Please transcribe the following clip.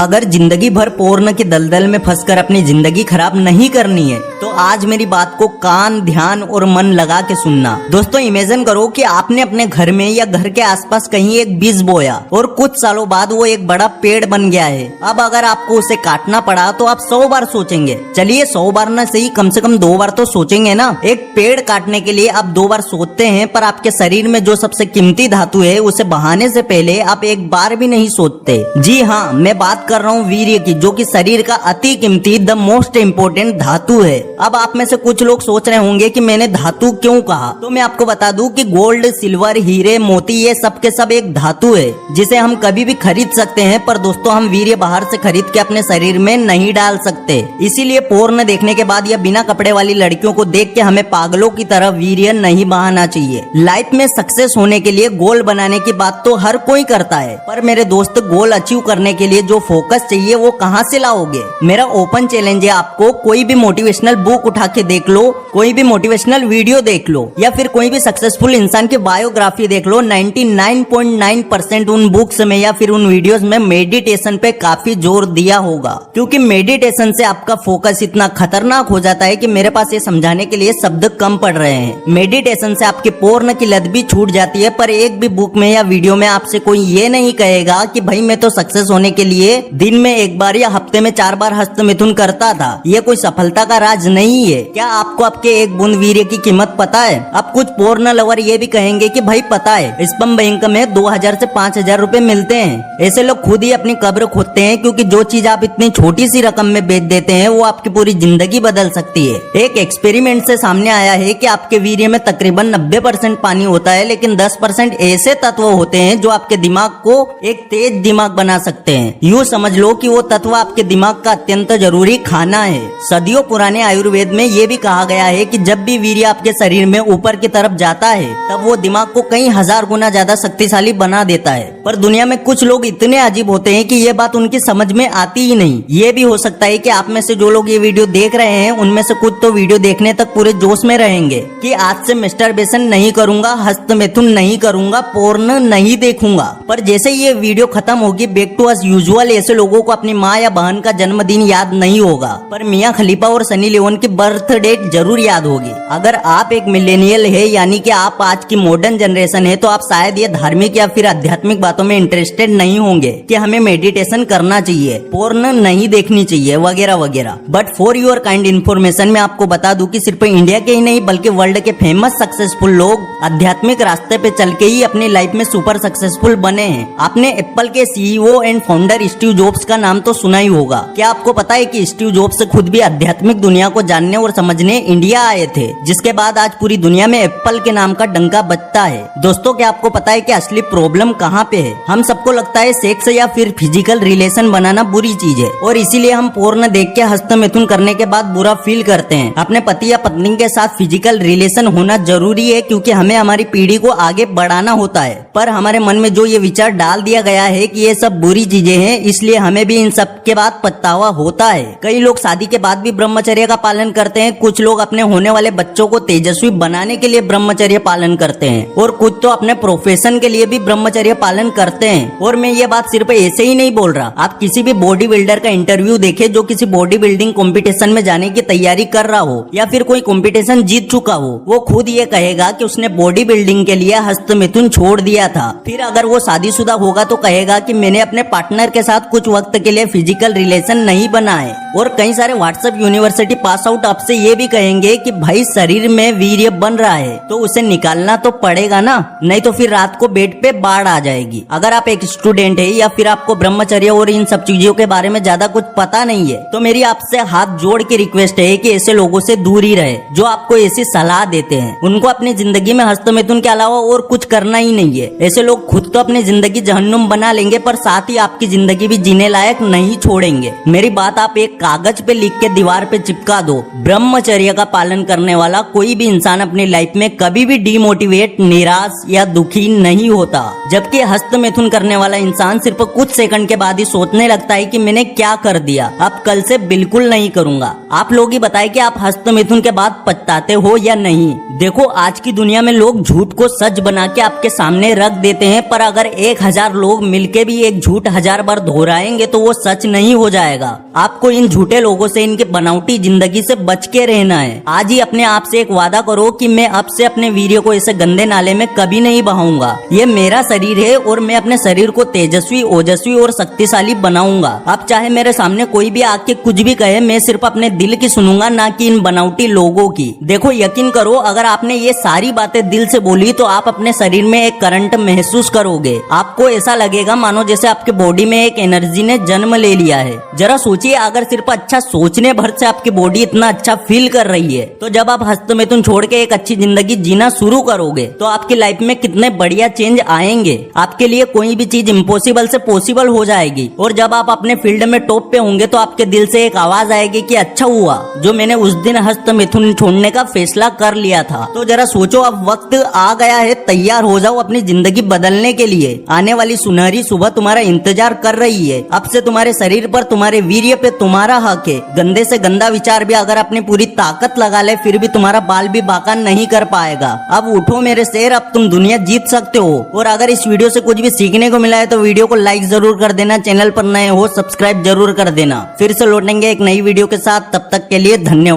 अगर जिंदगी भर पोर्न के दलदल में फंसकर अपनी जिंदगी खराब नहीं करनी है तो आज मेरी बात को कान, ध्यान और मन लगा के सुनना। दोस्तों इमेजिन करो कि आपने अपने घर में या घर के आसपास कहीं एक बीज बोया और कुछ सालों बाद वो एक बड़ा पेड़ बन गया है। अब अगर आपको उसे काटना पड़ा तो आप 100 बार सोचेंगे। चलिए 100 बार न सही, कम से कम 2 बार तो सोचेंगे ना। एक पेड़ काटने के लिए आप 2 बार सोचते हैं, पर आपके शरीर में जो सबसे कीमती धातु है उसे बहाने से पहले आप एक बार भी नहीं सोचते। जी हाँ, मैं बात कर रहा हूँ वीर्य की, जो कि शरीर का अति कीमती द मोस्ट इम्पोर्टेंट धातु है। अब आप में से कुछ लोग सोच रहे होंगे कि मैंने धातु क्यों कहा, तो मैं आपको बता दूं कि गोल्ड, सिल्वर, हीरे, मोती ये सब के सब एक धातु है जिसे हम कभी भी खरीद सकते हैं, पर दोस्तों हम वीर्य बाहर से खरीद के अपने शरीर में नहीं डाल सकते। इसीलिए पोर्न देखने के बाद या बिना कपड़े वाली लड़कियों को देख के हमें पागलों की तरह वीर्य नहीं बहाना चाहिए। लाइफ में सक्सेस होने के लिए गोल बनाने की बात तो हर कोई करता है, पर मेरे दोस्त गोल अचीव करने के लिए जो फोकस चाहिए वो कहाँ से लाओगे। मेरा ओपन चैलेंज है आपको, कोई भी मोटिवेशनल बुक उठा के देख लो, कोई भी मोटिवेशनल वीडियो देख लो, या फिर कोई भी सक्सेसफुल इंसान की बायोग्राफी देख लो। 99.9% उन बुक्स में या फिर उन वीडियोस में मेडिटेशन पे काफी जोर दिया होगा, क्योंकि मेडिटेशन से आपका फोकस इतना खतरनाक हो जाता है कि मेरे पास ये समझाने के लिए शब्द कम पड़ रहे हैं। मेडिटेशन से आपके पोर्न की लत भी छूट जाती है, पर एक भी बुक में या वीडियो में आपसे कोई ये नहीं कहेगा कि भाई मैं तो सक्सेस होने के लिए दिन में 1 बार या हफ्ते में 4 बार हस्त मिथुन करता था। ये कोई सफलता का राज नहीं है। क्या आपको आपके एक बूंद वीर्य की कीमत पता है? अब कुछ पोर्न लवर ये भी कहेंगे कि भाई पता है, स्पर्म बैंक में 2000 से 5000 रुपए मिलते हैं। ऐसे लोग खुद ही अपनी कब्र खोदते हैं, क्योंकि जो चीज आप इतनी छोटी सी रकम में बेच देते हैं वो आपकी पूरी जिंदगी बदल सकती है। एक एक्सपेरिमेंट से सामने आया है कि आपके वीर्य में तकरीबन 90% पानी होता है, लेकिन 10% ऐसे तत्व होते हैं जो आपके दिमाग को एक तेज दिमाग बना सकते हैं। यूँ समझ लो कि वो तत्व आपके दिमाग का अत्यंत जरूरी खाना है। सदियों पुराने आयुर्वेद में ये भी कहा गया है कि जब भी वीर्य आपके शरीर में ऊपर की तरफ जाता है तब वो दिमाग को कई हजार गुना ज्यादा शक्तिशाली बना देता है। पर दुनिया में कुछ लोग इतने अजीब होते हैं कि ये बात उनकी समझ में आती ही नहीं। ये भी हो सकता है कि आप में से जो लोग ये वीडियो देख रहे हैं उनमें से कुछ तो वीडियो देखने तक पूरे जोश में रहेंगे कि आज से मास्टरबेशन नहीं करूंगा, हस्त मैथुन नहीं करूंगा, पोर्न नहीं देखूंगा। पर जैसे ये वीडियो खत्म होगी, बैक टू अस यूजुअल, ऐसे लोगों को अपनी माँ या बहन का जन्मदिन याद नहीं होगा, पर मियाँ खलीफा और सनी लियोन की बर्थ डेट जरूर याद होगी। अगर आप एक मिलेनियल है, यानी कि आप आज की मॉडर्न जनरेशन है, तो आप शायद ये धार्मिक या फिर आध्यात्मिक बातों में इंटरेस्टेड नहीं होंगे कि हमें मेडिटेशन करना चाहिए, पोर्न नहीं देखनी चाहिए वगैरह वगैरह। But for your kind information मैं आपको बता दूं कि सिर्फ इंडिया के ही नहीं बल्कि वर्ल्ड के फेमस सक्सेसफुल लोग आध्यात्मिक रास्ते पे चल के ही अपनी लाइफ में सुपर सक्सेसफुल बने हैं। आपने एप्पल के CEO and founder Steve jobs का नाम तो सुना ही होगा। क्या आपको पता है कि स्टीव जॉब्स खुद भी आध्यात्मिक दुनिया को जानने और समझने इंडिया आए थे, जिसके बाद आज पूरी दुनिया में एप्पल के नाम का डंका बजता है। दोस्तों क्या आपको पता है कि असली प्रॉब्लम कहाँ पे है? हम सबको लगता है सेक्स या फिर फिजिकल रिलेशन बनाना बुरी चीज है, और इसीलिए हम पोर्न देख के हस्त मैथुन करने के बाद बुरा फील करते हैं। अपने पति या पत्नी के साथ फिजिकल रिलेशन होना जरूरी है, क्योंकि हमें हमारी पीढ़ी को आगे बढ़ाना होता है। पर हमारे मन में जो ये विचार डाल दिया गया है कि ये सब बुरी चीजें हैं, इसलिए हमें भी इन सब के बाद पछतावा होता है। कई लोग शादी के बाद भी ब्रह्मचर्य का पालन करते हैं, कुछ लोग अपने होने वाले बच्चों को तेजस्वी बनाने के लिए ब्रह्मचर्य पालन करते हैं, और कुछ तो अपने प्रोफेशन के लिए भी ब्रह्मचर्य पालन करते हैं। और मैं ये बात सिर्फ ऐसे ही नहीं बोल रहा। आप किसी भी बॉडी बिल्डर का इंटरव्यू देखें जो किसी बॉडी बिल्डिंग कॉम्पिटिशन में जाने की तैयारी कर रहा हो या फिर कोई कॉम्पिटिशन जीत चुका हो, वो खुद ये कहेगा कि उसने बॉडी बिल्डिंग के लिए हस्त मैथुन छोड़ दिया था। फिर अगर वो शादीशुदा होगा तो कहेगा कि मैंने अपने पार्टनर के साथ कुछ वक्त के लिए फिजिकल रिलेशन नहीं बनाए। और कई सारे व्हाट्सएप यूनिवर्सिटी पास आउट आपसे ये भी कहेंगे कि भाई शरीर में वीर्य बन रहा है तो उसे निकालना तो पड़ेगा ना, नहीं तो फिर रात को बेड पे बाढ़ आ जाएगी। अगर आप एक स्टूडेंट है या फिर आपको ब्रह्मचर्य और इन सब चीजों के बारे में ज्यादा कुछ पता नहीं है, तो मेरी आपसे हाथ जोड़ के रिक्वेस्ट है कि ऐसे लोगों से दूर ही रहे जो आपको ऐसी सलाह देते हैं। उनको अपनी जिंदगी में हस्त मैथुन के अलावा और कुछ करना ही नहीं है। ऐसे लोग खुद तो अपनी जिंदगी जहन्नुम बना लेंगे, पर साथ ही आपकी जिंदगी भी जीने लायक नहीं छोड़ेंगे। मेरी बात आप एक कागज पे लिख के दीवार पे चिपका याद हो, ब्रह्मचर्य का पालन करने वाला कोई भी इंसान अपनी लाइफ में कभी भी डिमोटिवेट, निराश या दुखी नहीं होता। जबकि हस्त मैथुन करने वाला इंसान सिर्फ कुछ सेकंड के बाद ही सोचने लगता है कि मैंने क्या कर दिया, अब कल से बिल्कुल नहीं करूंगा। आप लोग ही बताएं कि आप हस्त मैथुन के बाद पछताते हो या नहीं। देखो, आज की दुनिया में लोग झूठ को सच बना के आपके सामने रख देते हैं, पर अगर 1000 लोग मिलके भी एक झूठ 1000 बार दोहराएंगे तो वो सच नहीं हो जाएगा। आपको इन झूठे लोगों से, इनकी बनावटी जिंदगी से बच के रहना है। आज ही अपने आप से एक वादा करो कि मैं अब से अपने वीडियो को ऐसे गंदे नाले में कभी नहीं बहाऊंगा। ये मेरा शरीर है और मैं अपने शरीर को तेजस्वी, ओजस्वी और शक्तिशाली बनाऊंगा। अब चाहे मेरे सामने कोई भी आके कुछ भी कहे, मैं सिर्फ अपने दिल की सुनूंगा, ना कि इन बनावटी लोगों की। देखो, यकीन करो, अगर आपने ये सारी बातें दिल से बोली तो आप अपने शरीर में एक करंट महसूस करोगे। आपको ऐसा लगेगा मानो जैसे आपके बॉडी में एक एनर्जी ने जन्म ले लिया है। जरा सोचिए, अगर सिर्फ अच्छा सोचने भर से आपकी बॉडी इतना अच्छा फील कर रही है, तो जब आप हस्त मैथुन छोड़ के एक अच्छी जिंदगी जीना शुरू करोगे तो आपकी लाइफ में कितने बढ़िया चेंज आएंगे। आपके लिए कोई भी चीज इम्पॉसिबल से पॉसिबल हो जाएगी। और जब आप अपने फील्ड में टॉप पे होंगे तो आपके दिल से एक आवाज आएगी कि अच्छा हुआ जो मैंने उस दिन हस्त मैथुन छोड़ने का फैसला कर लिया था। तो जरा सोचो, अब वक्त आ गया है, तैयार हो जाओ अपनी जिंदगी बदलने के लिए। आने वाली सुनहरी सुबह तुम्हारा इंतजार कर रही है। अब से तुम्हारे शरीर पर, तुम्हारे वीर्य पे तुम्हारा हक है। गंदे से गंदा विचार भी अगर अपनी पूरी ताकत लगा ले, फिर भी तुम्हारा बाल भी बाका नहीं कर पाएगा। अब उठो मेरे शेर, अब तुम दुनिया जीत सकते हो। और अगर इस वीडियो से कुछ भी सीखने को मिला है तो वीडियो को लाइक जरूर कर देना, चैनल पर नए हो सब्सक्राइब जरूर कर देना। फिर से लौटेंगे एक नई वीडियो के साथ, तब तक के लिए धन्यवाद।